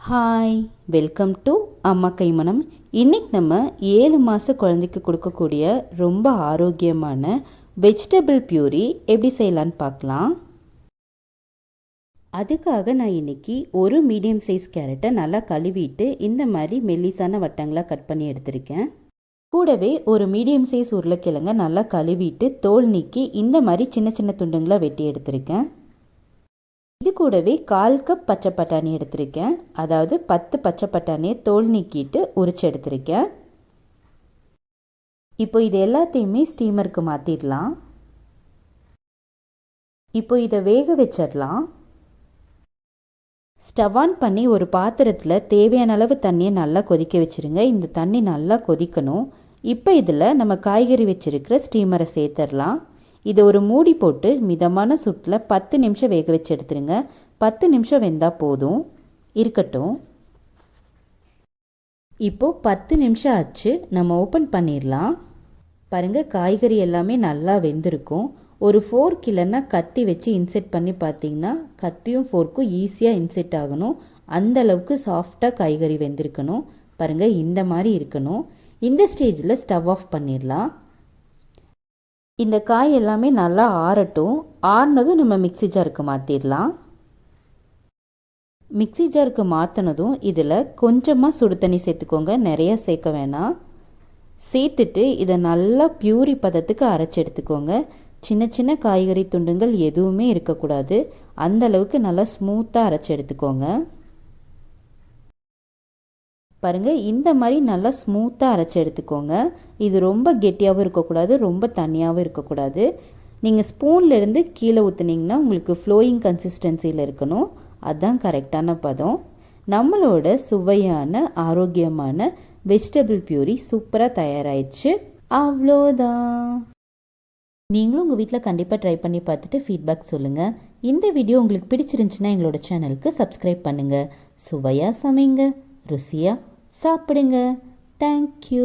Hi, welcome to அம்மா கைமணம். இன்றைக்கி நம்ம 7 மாத குழந்தைக்கு கொடுக்கக்கூடிய ரொம்ப ஆரோக்கியமான வெஜிடபிள் பியூரி எப்படி செய்யலான்னு பார்க்கலாம். அதுக்காக நான் இன்றைக்கி ஒரு மீடியம் சைஸ் கேரட்டை நல்லா கழுவிட்டு இந்த மாதிரி மெல்லிசான வட்டங்களாக கட் பண்ணி எடுத்திருக்கேன். கூடவே ஒரு மீடியம் சைஸ் உருளைக்கிழங்க நல்லா கழுவிட்டு தோல் நீக்கி இந்த மாதிரி சின்ன சின்ன துண்டுங்களாக வெட்டி எடுத்திருக்கேன். இது கூடவே 1/4 கப் பச்சை பட்டாணி எடுத்திருக்கேன். அதாவது 10 பச்சை பட்டாணியை தோல் நீக்கிட்டு உரிச்சு எடுத்திருக்கேன். இப்போ இது எல்லாத்தையுமே ஸ்டீமருக்கு மாற்றிடலாம். இப்போ இதை வேக வச்சிடலாம். ஸ்டவ் ஆன் பண்ணி ஒரு பாத்திரத்தில் தேவையான அளவு தண்ணியை நல்லா கொதிக்க வச்சுருங்க. இந்த தண்ணி நல்லா கொதிக்கணும். இப்போ இதில் நம்ம காய்கறி வச்சுருக்கிற ஸ்டீமரை சேர்த்துடலாம். இதை ஒரு மூடி போட்டு மிதமான சுட்டில் 10 நிமிஷம் வேக வச்சு எடுத்துருங்க. 10 நிமிஷம் வெந்தால் போதும், இருக்கட்டும். இப்போது 10 நிமிஷம் ஆச்சு, நம்ம ஓப்பன் பண்ணிடலாம். பாருங்கள், காய்கறி எல்லாமே நல்லா வெந்திருக்கும். ஒரு ஃபோர்க் இல்லைன்னா கத்தி வச்சு இன்செர்ட் பண்ணி பார்த்தீங்கன்னா கத்தியும் ஃபோர்க்கும் ஈஸியாக இன்செர்ட் ஆகணும். அந்த அளவுக்கு சாஃப்டாக காய்கறி வெந்திருக்கணும். பாருங்கள், இந்த மாதிரி இருக்கணும். இந்த ஸ்டேஜில் ஸ்டவ் ஆஃப் பண்ணிடலாம். இந்த காய் எல்லாமே நல்லா ஆறட்டும். ஆறினதும் நம்ம மிக்ஸி ஜாருக்கு மாற்றிடலாம். மிக்ஸி ஜாருக்கு மாற்றினதும் இதில் கொஞ்சமாக சுடு தண்ணி சேர்த்துக்கோங்க, நிறைய சேர்க்க வேணாம். சேர்த்துட்டு இதை நல்லா பியூரி பதத்துக்கு அரைச்சி எடுத்துக்கோங்க. சின்ன சின்ன காய்கறி துண்டுங்கள் எதுவுமே இருக்கக்கூடாது. அந்த அளவுக்கு நல்லா ஸ்மூத்தாக அரைச்சி எடுத்துக்கோங்க. பாருங்கள், இந்த மாதிரி நல்லா ஸ்மூத்தாக அரைச்சி எடுத்துக்கோங்க. இது ரொம்ப கெட்டியாகவும் இருக்கக்கூடாது, ரொம்ப தண்ணியாகவும் இருக்கக்கூடாது. நீங்கள் ஸ்பூன்லேருந்து கீழே ஊற்றுனீங்கன்னா உங்களுக்கு ஃப்ளோயிங் கன்சிஸ்டன்சியில் இருக்கணும். அதுதான் கரெக்டான பதம். நம்மளோட சுவையான ஆரோக்கியமான வெஜிடபிள் பியூரி சூப்பராக தயாராகிடுச்சு. அவ்வளோதான். நீங்களும் உங்கள் வீட்டில் கண்டிப்பாக ட்ரை பண்ணி பார்த்துட்டு ஃபீட்பேக் சொல்லுங்கள். இந்த வீடியோ உங்களுக்கு பிடிச்சிருந்துச்சுன்னா எங்களோட சேனலுக்கு சப்ஸ்கிரைப் பண்ணுங்கள். சுவையாக சமைங்க, ருசியாக சாப்பிடுங்க. தேங்க்யூ.